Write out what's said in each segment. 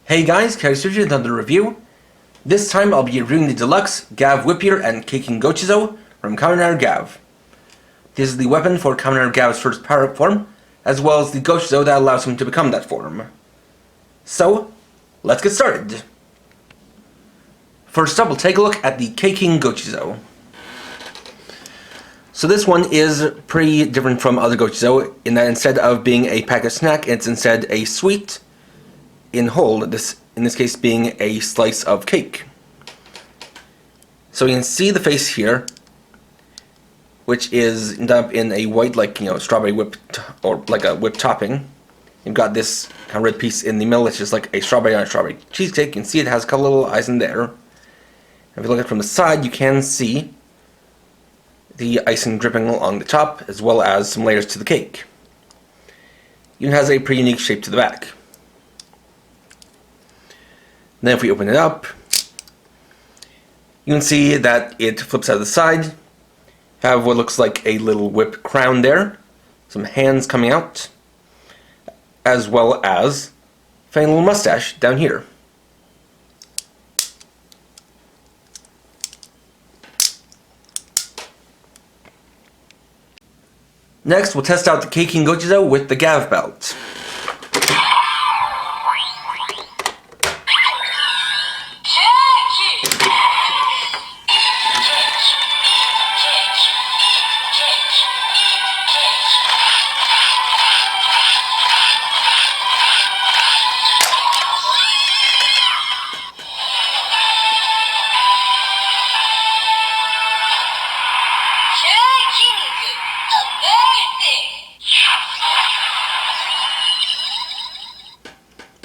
Hey guys, CaKing with another review. This time I'll be reviewing the deluxe Gav Whippier and CaKing Gochizo from Kamen Gavv. This is the weapon for Kamen Gavv's first power-up form, as well as the Gochizo that allows him to become that form. So, let's get started. First up, we'll take a look at the CaKing Gochizo. So this one is pretty different from other Gochizo in that instead of being a pack of snack, it's instead a sweet in whole, in this case being a slice of cake. So you can see the face here, which is ended up in a white, strawberry whipped, or like a whipped topping. You've got this kind of red piece in the middle, it's just like a strawberry on a strawberry cheesecake. You can see it has a couple little eyes in there. If you look at it from the side, you can see the icing dripping along the top, as well as some layers to the cake. It even has a pretty unique shape to the back. Then if we open it up, you can see that it flips out of the side. Have what looks like a little whip crown there, some hands coming out, as well as a funny little mustache down here. Next, we'll test out the CaKing Gochizo with the Gavv belt.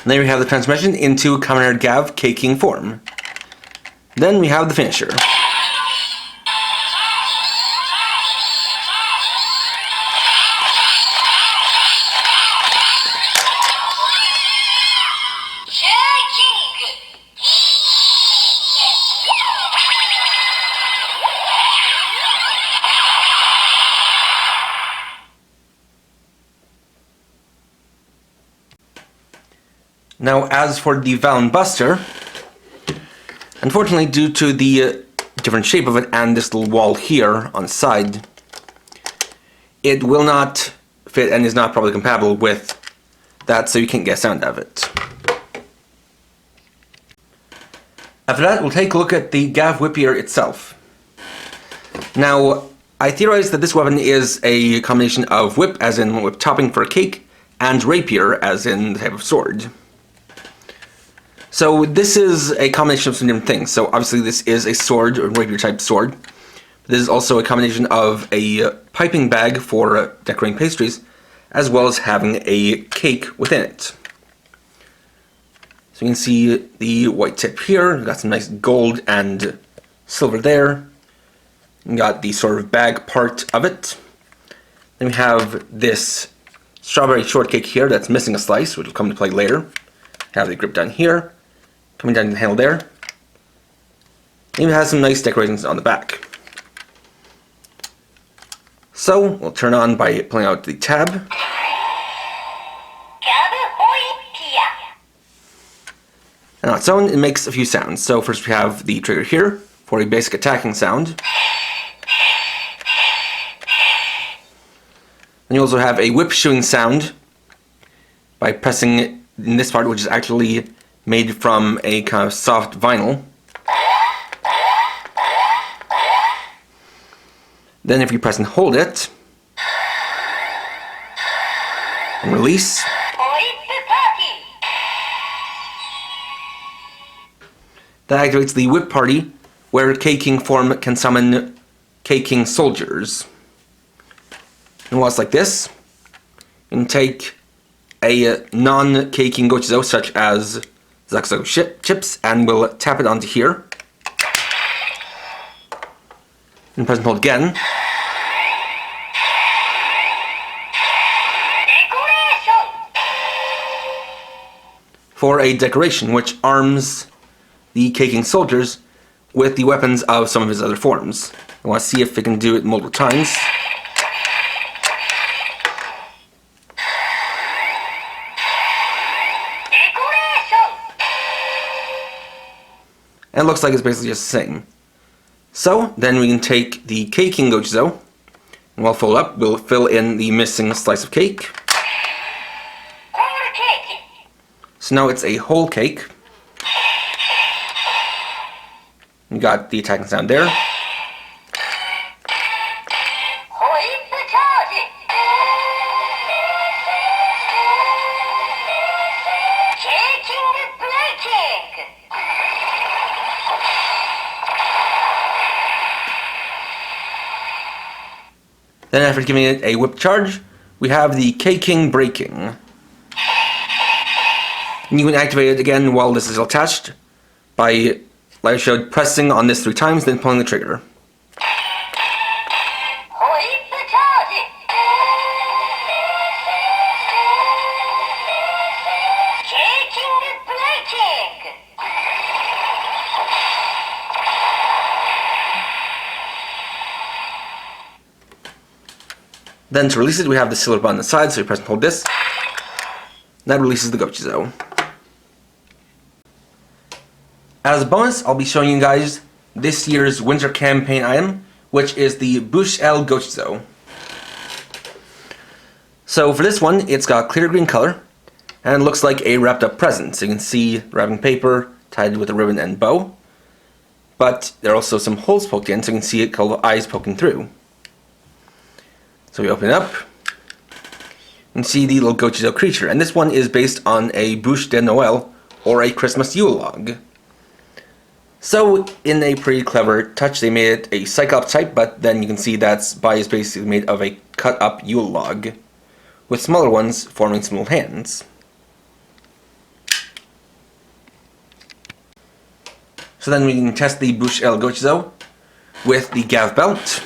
And there we have the transformation into Kamen Gavv CaKing form. Then we have the finisher. Now, as for the Valen Buster, unfortunately, due to the different shape of it and this little wall here on the side, it will not fit and is not probably compatible with that, so you can't get sound out of it. After that, we'll take a look at the Gav Whippier itself. Now, I theorize that this weapon is a combination of whip, as in whip topping for a cake, and rapier, as in the type of sword. So this is a combination of some different things. So obviously this is a sword, or rapier type sword. This is also a combination of a piping bag for decorating pastries, as well as having a cake within it. So you can see the white tip here, we've got some nice gold and silver there. You got the sort of bag part of it. Then we have this strawberry shortcake here that's missing a slice, which will come to play later. Have the grip down here, coming down to the handle there. It even has some nice decorations on the back. So we'll turn on by pulling out the tab. And on its own, it makes a few sounds. So first we have the trigger here for a basic attacking sound. And you also have a whip shooing sound by pressing in this part, which is actually made from a kind of soft vinyl. Then if you press and hold it, and release, that activates the whip party, where CaKing form can summon CaKing soldiers. And while it's like this, you can take a non-CaKing Gochizo, such as Zakuzaku chips, and we'll tap it onto here. And press and hold again. For a decoration, which arms the CaKing soldiers with the weapons of some of his other forms. I want to see if we can do it multiple times. and it looks like it's basically just the same. So then we can take the CaKing Gochizo, and we'll fold up, we'll fill in the missing slice of cake. So now it's a whole cake. You got the attacking sound there. Then after giving it a whip charge, we have the CaKing breaking. And you can activate it again while this is attached by, like I showed, pressing on this 3 times, then pulling the trigger. Then to release it, we have the silver button on the side, so you press and hold this. That releases the Gochizo. As a bonus, I'll be showing you guys this year's winter campaign item, which is the Bouche de Noel Gochizo. So for this one, it's got clear green color, and it looks like a wrapped up present. So you can see wrapping paper tied with a ribbon and bow. But there are also some holes poked in, so you can see a couple of eyes poking through. So we open it up, and see the little Gochizo creature, and this one is based on a Bouche de Noel, or a Christmas Yule log. So, in a pretty clever touch, they made it a Cyclops type, but then you can see that body is basically made of a cut-up Yule log, with smaller ones forming some little hands. So then we can test the Bouche de Noel Gochizo with the Gavv belt.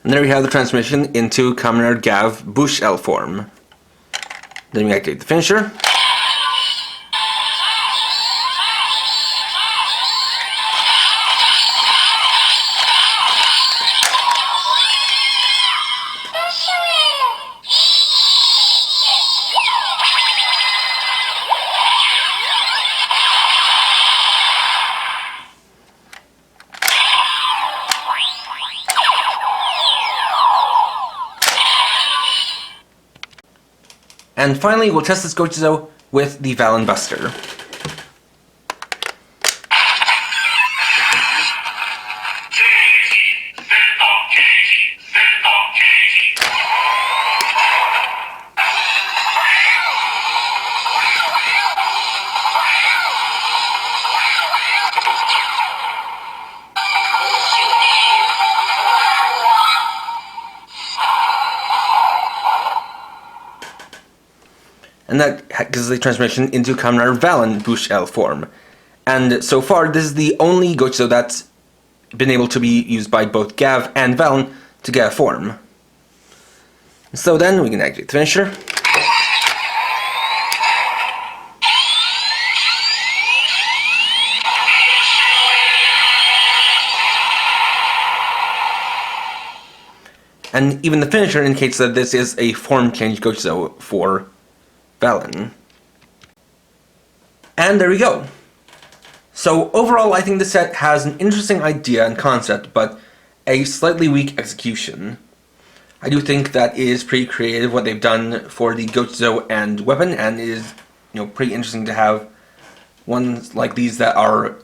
And there we have the transformation into Kamen Gavv Bouche de Noel form. Then we activate the finisher. And finally, we'll test this Gochizo with the Valen Buster. And that gives the transformation into Kamen Valen Bouche de Noel form. And so far, this is the only Gochizo that's been able to be used by both Gavv and Valen to get a form. So then, we can activate the finisher. And even the finisher indicates that this is a form change Gochizo for Valen. And there we go. So overall, I think this set has an interesting idea and concept, but a slightly weak execution. I do think that it is pretty creative what they've done for the Gochizo and weapon, and it is, pretty interesting to have ones like these that are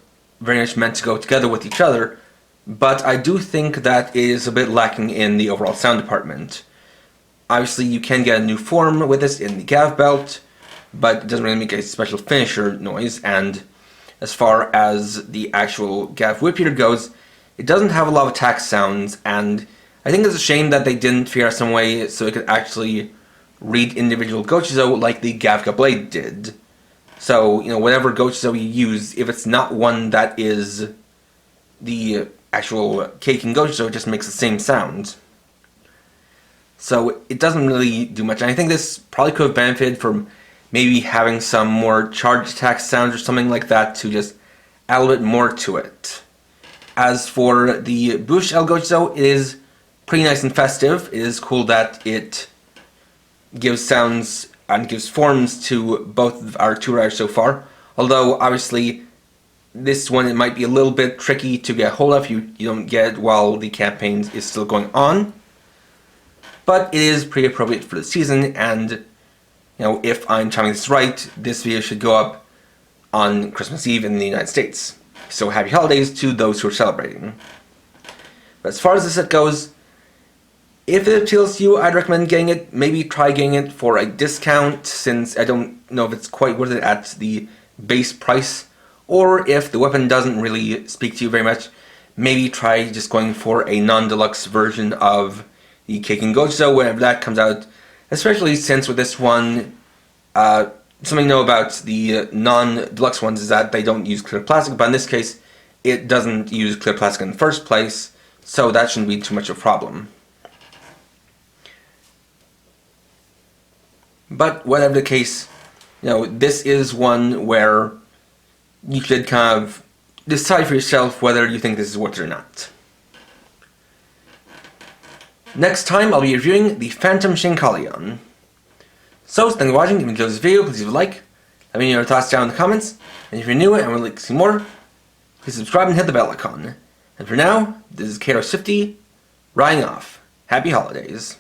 very much meant to go together with each other. But I do think that it is a bit lacking in the overall sound department. Obviously, you can get a new form with this in the Gavv belt, but it doesn't really make a special finisher noise, and as far as the actual Gav Whippier goes, it doesn't have a lot of attack sounds, and I think it's a shame that they didn't figure out some way so it could actually read individual Gochizo like the Gavv Blade did. So, whatever Gochizo you use, if it's not one that is the actual CaKing Gochizo just makes the same sound. So it doesn't really do much. And I think this probably could have benefited from maybe having some more charge attack sounds or something like that to just add a little bit more to it. As for the Bouche de Noel Gochizo, it is pretty nice and festive. It is cool that it gives sounds and gives forms to both of our two riders so far. Although, obviously, this one it might be a little bit tricky to get hold of. You don't get it while the campaign is still going on. But it is pretty appropriate for the season, and if I'm timing this right, this video should go up on Christmas Eve in the United States. So happy holidays to those who are celebrating. But as far as this set goes, if it appeals to you, I'd recommend getting it. Maybe try getting it for a discount, since I don't know if it's quite worth it at the base price. Or if the weapon doesn't really speak to you very much, maybe try just going for a non-deluxe version of the CaKing Gochizo whenever that comes out. Especially since with this one, something to know about the non-deluxe ones is that they don't use clear plastic, but in this case, it doesn't use clear plastic in the first place, so that shouldn't be too much of a problem. But whatever the case, this is one where you should kind of decide for yourself whether you think this is worth it or not. Next time, I'll be reviewing the Phantom Shinkalion. So, thank you for watching. If you enjoyed this video, please leave a like. Let me know your thoughts down in the comments. And if you're new and would like to see more, please subscribe and hit the bell icon. And for now, this is Kato Sifty, riding off. Happy holidays.